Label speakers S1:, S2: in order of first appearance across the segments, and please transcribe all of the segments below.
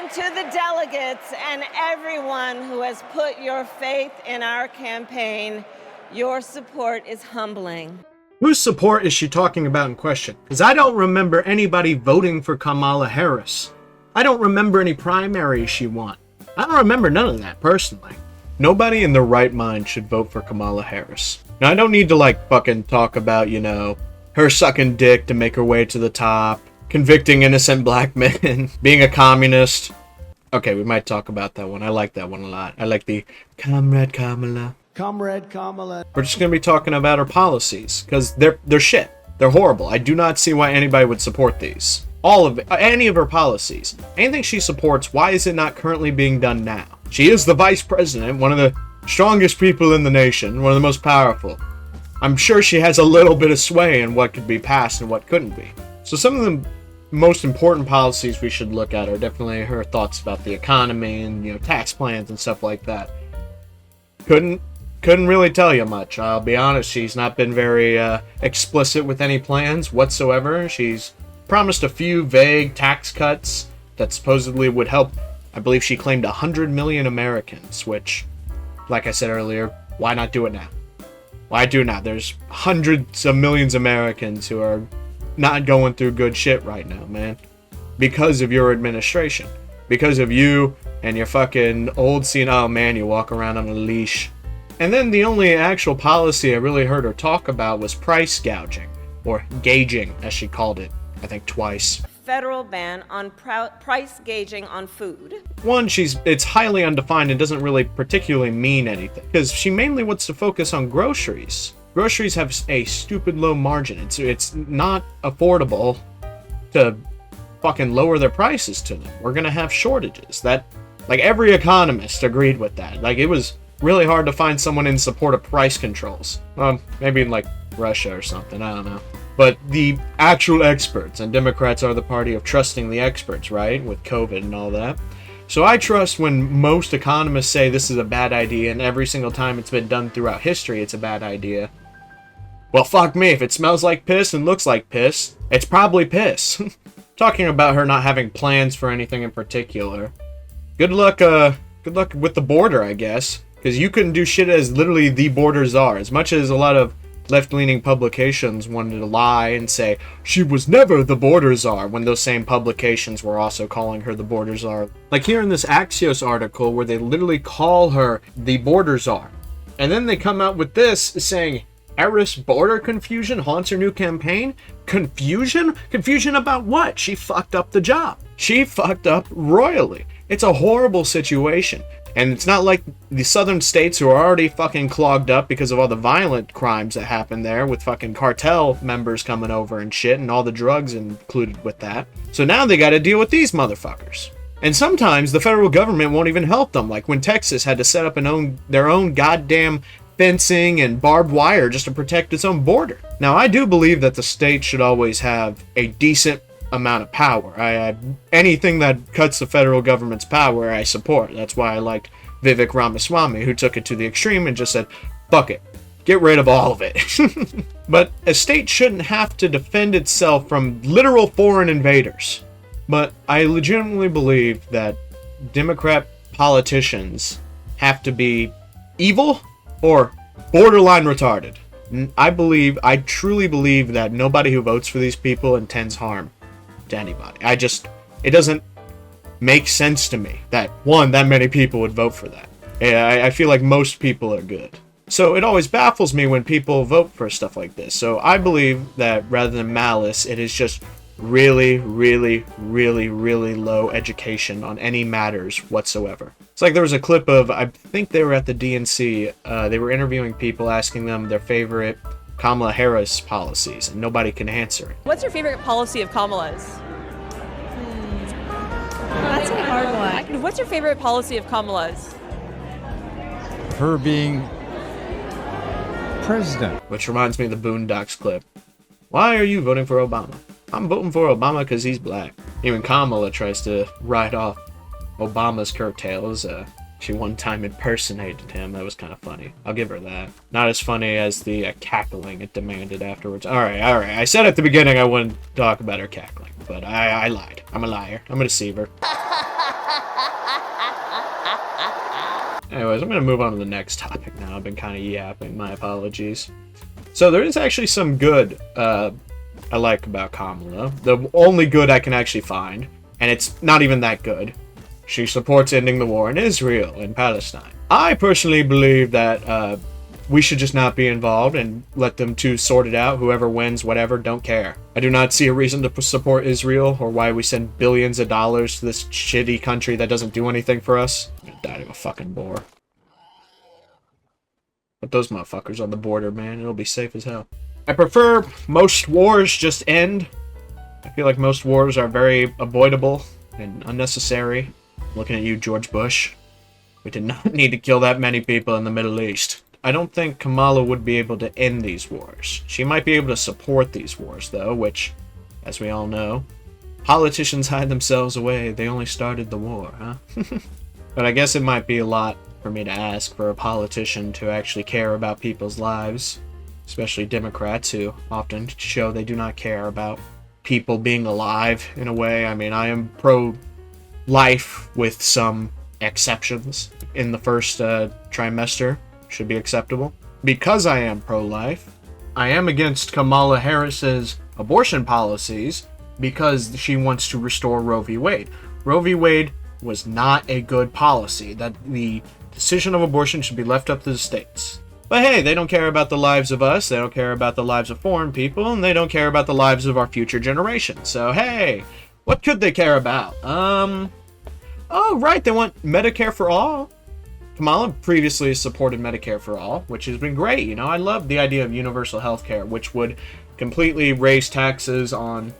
S1: And to the delegates and everyone who has put your faith in our campaign, your support is humbling.
S2: Whose support is she talking about in question? Because I don't remember anybody voting for Kamala Harris. I don't remember any primaries she won. I don't remember none of that, personally. Nobody in their right mind should vote for Kamala Harris. Now, I don't need to, fucking talk about, her sucking dick to make her way to the top, convicting innocent black men, being a communist. Okay, we might talk about that one. I like that one a lot. I like the Comrade Kamala.
S3: Comrade Kamala.
S2: We're just going to be talking about her policies, because they're shit. They're horrible. I do not see why anybody would support these. All of it. Any of her policies. Anything she supports, why is it not currently being done now? She is the vice president, one of the strongest people in the nation, one of the most powerful. I'm sure she has a little bit of sway in what could be passed and what couldn't be. So some of the most important policies we should look at are definitely her thoughts about the economy and, tax plans and stuff like that. Couldn't really tell you much. I'll be honest, she's not been very explicit with any plans whatsoever. She's promised a few vague tax cuts that supposedly would help. I believe she claimed 100 million Americans, which, like I said earlier, why not do it now? Why do now? There's hundreds of millions of Americans who are not going through good shit right now, man. Because of your administration. Because of you and your fucking old senile man you walk around on a leash. And then the only actual policy I really heard her talk about was price gouging. Or gauging, as she called it. I think twice.
S1: Federal ban on price gauging on food.
S2: One, it's highly undefined and doesn't really particularly mean anything. Because she mainly wants to focus on groceries. Groceries have a stupid low margin. It's not affordable to fucking lower their prices to them. We're gonna have shortages. Every economist agreed with that. It was really hard to find someone in support of price controls. Maybe in Russia or something, I don't know. But the actual experts, and Democrats are the party of trusting the experts, right? With COVID and all that. So I trust when most economists say this is a bad idea, and every single time it's been done throughout history, it's a bad idea. Well, fuck me, if it smells like piss and looks like piss, it's probably piss. Talking about her not having plans for anything in particular. Good luck with the border, I guess. Because you couldn't do shit as literally the border czar. As much as a lot of left-leaning publications wanted to lie and say she was never the border czar, when those same publications were also calling her the border czar. Here in this Axios article where they literally call her the border czar. And then they come out with this saying, Harris border confusion haunts her new campaign? Confusion? Confusion about what? She fucked up the job. She fucked up royally. It's a horrible situation. And it's not like the southern states who are already fucking clogged up because of all the violent crimes that happened there with fucking cartel members coming over and shit and all the drugs included with that. So now they gotta deal with these motherfuckers. And sometimes the federal government won't even help them, like when Texas had to set up their own goddamn fencing and barbed wire just to protect its own border. Now, I do believe that the state should always have a decent amount of power. Anything that cuts the federal government's power, I support. That's why I liked Vivek Ramaswamy, who took it to the extreme and just said, fuck it, get rid of all of it. But a state shouldn't have to defend itself from literal foreign invaders. But I legitimately believe that Democrat politicians have to be evil or borderline retarded. I truly believe that nobody who votes for these people intends harm to anybody. It doesn't make sense to me that many people would vote for that. I feel like most people are good. So it always baffles me when people vote for stuff like this. So I believe that rather than malice, it is just really, really, really, really low education on any matters whatsoever. It's like there was a clip of, I think they were at the DNC, they were interviewing people, asking them their favorite Kamala Harris policies, and nobody can answer it.
S4: What's your favorite policy of Kamala's?
S5: That's a hard one.
S4: What's your favorite policy of Kamala's?
S3: Her being president.
S2: Which reminds me of the Boondocks clip. Why are you voting for Obama? I'm voting for Obama because he's black. Even Kamala tries to ride off Obama's coattails. She one time impersonated him. That was kind of funny. I'll give her that. Not as funny as the cackling it demanded afterwards. Alright. I said at the beginning I wouldn't talk about her cackling, but I lied. I'm a liar. I'm a deceiver. Anyways, I'm going to move on to the next topic now. I've been kind of yapping. My apologies. So there is actually some good I like about Kamala. The only good I can actually find, and it's not even that good. She supports ending the war in Israel and Palestine. I personally believe that we should just not be involved and let them two sort it out. Whoever wins, whatever, don't care. I do not see a reason to support Israel or why we send billions of dollars to this shitty country that doesn't do anything for us. I'm gonna die to a fucking bore. But those motherfuckers on the border, man, it'll be safe as hell. I prefer most wars just end. I feel like most wars are very avoidable and unnecessary. Looking at you, George Bush. We did not need to kill that many people in the Middle East. I don't think Kamala would be able to end these wars. She might be able to support these wars, though, which, as we all know, politicians hide themselves away. They only started the war, huh? But I guess it might be a lot for me to ask for a politician to actually care about people's lives, especially Democrats who often show they do not care about people being alive in a way. I mean, I am pro-life with some exceptions in the first trimester. Should be acceptable. Because I am pro-life, I am against Kamala Harris's abortion policies because she wants to restore Roe v. Wade. Roe v. Wade was not a good policy. That the decision of abortion should be left up to the states. But hey, they don't care about the lives of us, they don't care about the lives of foreign people, and they don't care about the lives of our future generations. So hey, what could they care about? Oh right, they want Medicare for all. Kamala previously supported Medicare for all, which has been great. You know, I love the idea of universal health care, which would completely raise taxes on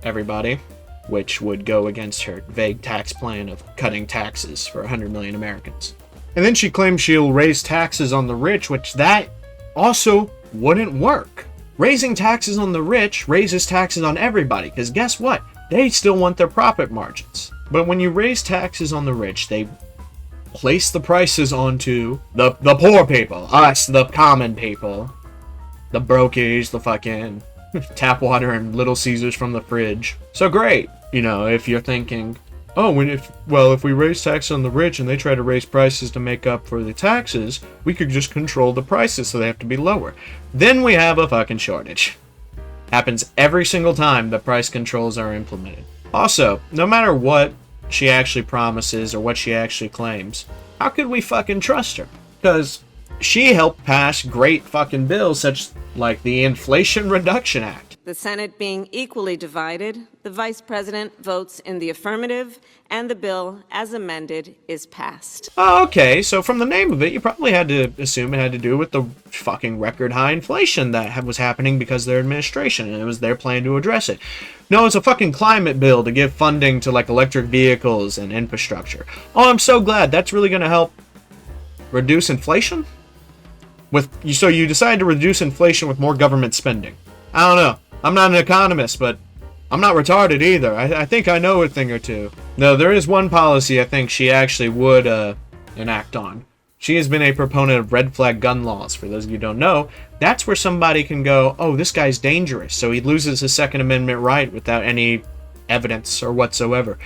S2: everybody, which would go against her vague tax plan of cutting taxes for 100 million Americans. And then she claims she'll raise taxes on the rich, which that also wouldn't work. Raising taxes on the rich raises taxes on everybody, because guess what? They still want their profit margins. But when you raise taxes on the rich, they place the prices onto the poor people, us, the common people, the brokies, the fucking tap water and Little Caesars from the fridge. So great, you know, if you're thinking, oh, if we raise taxes on the rich and they try to raise prices to make up for the taxes, we could just control the prices so they have to be lower. Then we have a fucking shortage. Happens every single time the price controls are implemented. Also, no matter what she actually promises or what she actually claims, how could we fucking trust her? Because she helped pass great fucking bills such like the Inflation Reduction Act.
S1: The Senate being equally divided, the Vice President votes in the affirmative, and the bill, as amended, is passed.
S2: Okay, so from the name of it, you probably had to assume it had to do with the fucking record high inflation that was happening because of their administration, and it was their plan to address it. No, it's a fucking climate bill to give funding to like electric vehicles and infrastructure. Oh, I'm so glad. That's really going to help reduce inflation? So you decide to reduce inflation with more government spending. I don't know. I'm not an economist, but I'm not retarded either. I think I know a thing or two. No, there is one policy I think she actually would enact on. She has been a proponent of red flag gun laws. For those of you who don't know, that's where somebody can go, oh, this guy's dangerous, so he loses his Second Amendment right without any evidence or whatsoever.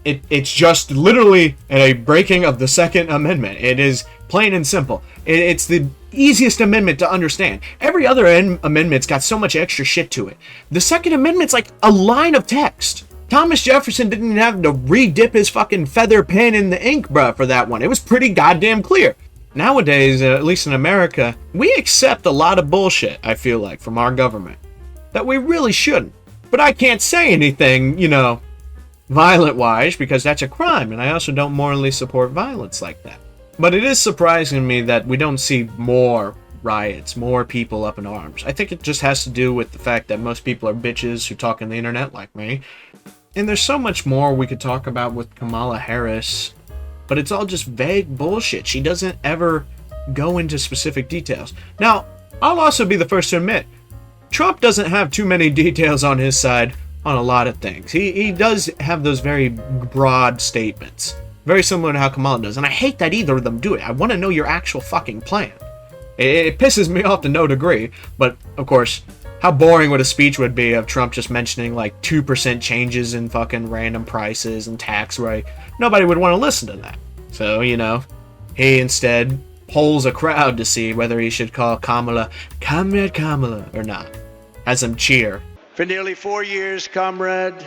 S2: It's just literally a breaking of the Second Amendment. It is plain and simple. It's the easiest amendment to understand. Every other amendment's got so much extra shit to it. The Second Amendment's like a line of text. Thomas Jefferson didn't even have to re-dip his fucking feather pen in the ink, bruh, for that one. It was pretty goddamn clear. Nowadays, at least in America, we accept a lot of bullshit, I feel like, from our government. That we really shouldn't. But I can't say anything, you know, violent-wise, because that's a crime, and I also don't morally support violence like that. But it is surprising to me that we don't see more riots, more people up in arms. I think it just has to do with the fact that most people are bitches who talk on the internet like me. And there's so much more we could talk about with Kamala Harris, but it's all just vague bullshit. She doesn't ever go into specific details. Now, I'll also be the first to admit, Trump doesn't have too many details on his side on a lot of things. He does have those very broad statements. Very similar to how Kamala does. And I hate that either of them do it. I want to know your actual fucking plan. It pisses me off to no degree. But, of course, how boring would a speech would be of Trump just mentioning like 2% changes in fucking random prices and tax rate. Nobody would want to listen to that. So, you know, He instead polls a crowd to see whether he should call Kamala Comrade Kamala or not. Has him cheer.
S3: For nearly 4 years, Comrade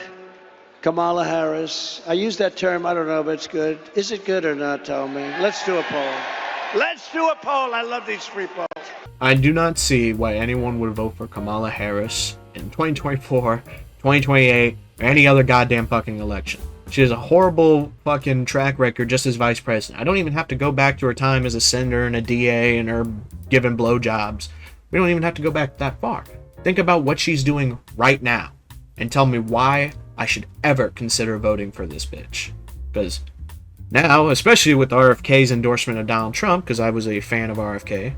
S3: Kamala Harris. I use that term, I don't know, but it's good. Is it good or not? Tell me. Let's do a poll. Let's do a poll. I love these free polls.
S2: I do not see why anyone would vote for Kamala Harris in 2024, 2028, or any other goddamn fucking election. She has a horrible fucking track record just as vice president. I don't even have to go back to her time as a senator and a DA and her giving blowjobs. We don't even have to go back that far. Think about what she's doing right now and tell me why I should ever consider voting for this bitch. Because now, especially with RFK's endorsement of Donald Trump, because I was a fan of RFK,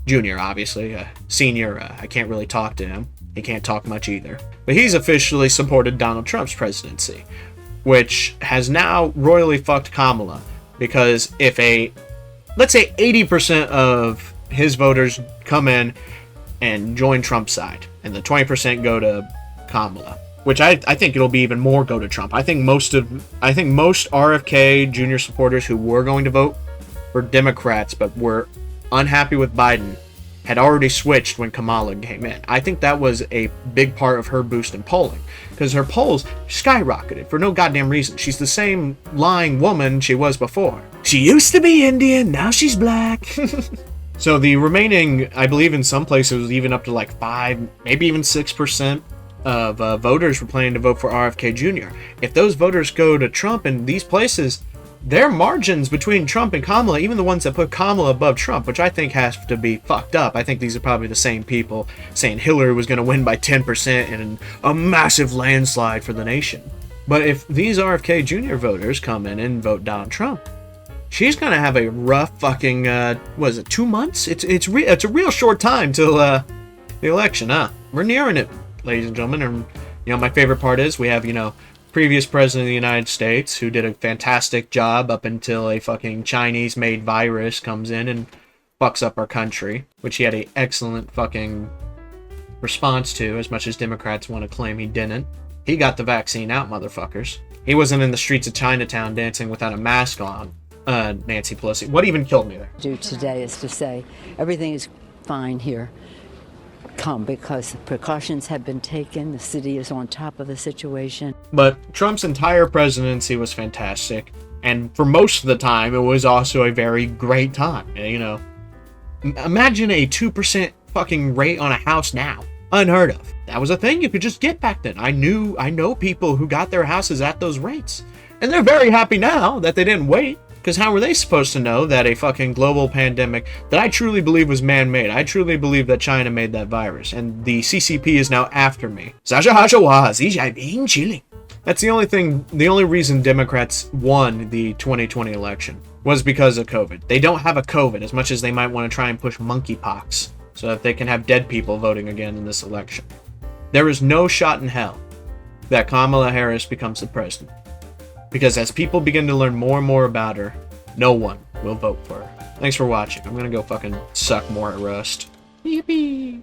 S2: Junior, obviously, Senior, I can't really talk to him. He can't talk much either. But he's officially supported Donald Trump's presidency, which has now royally fucked Kamala. Because if let's say 80% of his voters come in and join Trump's side, and the 20% go to Kamala, which I think it'll be even more go to Trump. I think most RFK Jr. supporters who were going to vote for Democrats but were unhappy with Biden had already switched when Kamala came in. I think that was a big part of her boost in polling, because her polls skyrocketed for no goddamn reason. She's the same lying woman she was before. She used to be Indian, now she's black. So the remaining, I believe in some places it was even up to like 5, maybe even 6% of voters were planning to vote for RFK Jr. If those voters go to Trump in these places, their margins between Trump and Kamala, even the ones that put Kamala above Trump, which I think has to be fucked up. I think these are probably the same people saying Hillary was going to win by 10% in a massive landslide for the nation. But if these RFK Jr. voters come in and vote Donald Trump, she's going to have a rough fucking, 2 months? It's a real short time till the election, huh? We're nearing it, ladies and gentlemen. And, my favorite part is we have, previous president of the United States who did a fantastic job up until a fucking Chinese-made virus comes in and fucks up our country, which he had an excellent fucking response to, as much as Democrats want to claim he didn't. He got the vaccine out, motherfuckers. He wasn't in the streets of Chinatown dancing without a mask on, Nancy Pelosi. What even killed me there?
S6: Do today is to say everything is fine here. Come, because precautions have been taken. The city is on top of the situation.
S2: But Trump's entire presidency was fantastic, and for most of the time, it was also a very great time. Imagine a 2% fucking rate on a house now. Unheard of. That was a thing you could just get back then. I know people who got their houses at those rates, and they're very happy now that they didn't wait. Because how were they supposed to know that a fucking global pandemic that I truly believe was man-made? I truly believe that China made that virus, and the CCP is now after me. That's the only reason Democrats won the 2020 election was because of COVID. They don't have a COVID, as much as they might want to try and push monkeypox, so that they can have dead people voting again in this election. There is no shot in hell that Kamala Harris becomes the president. Because as people begin to learn more and more about her, no one will vote for her. Thanks for watching. I'm gonna go fucking suck more at Rust. Yippee!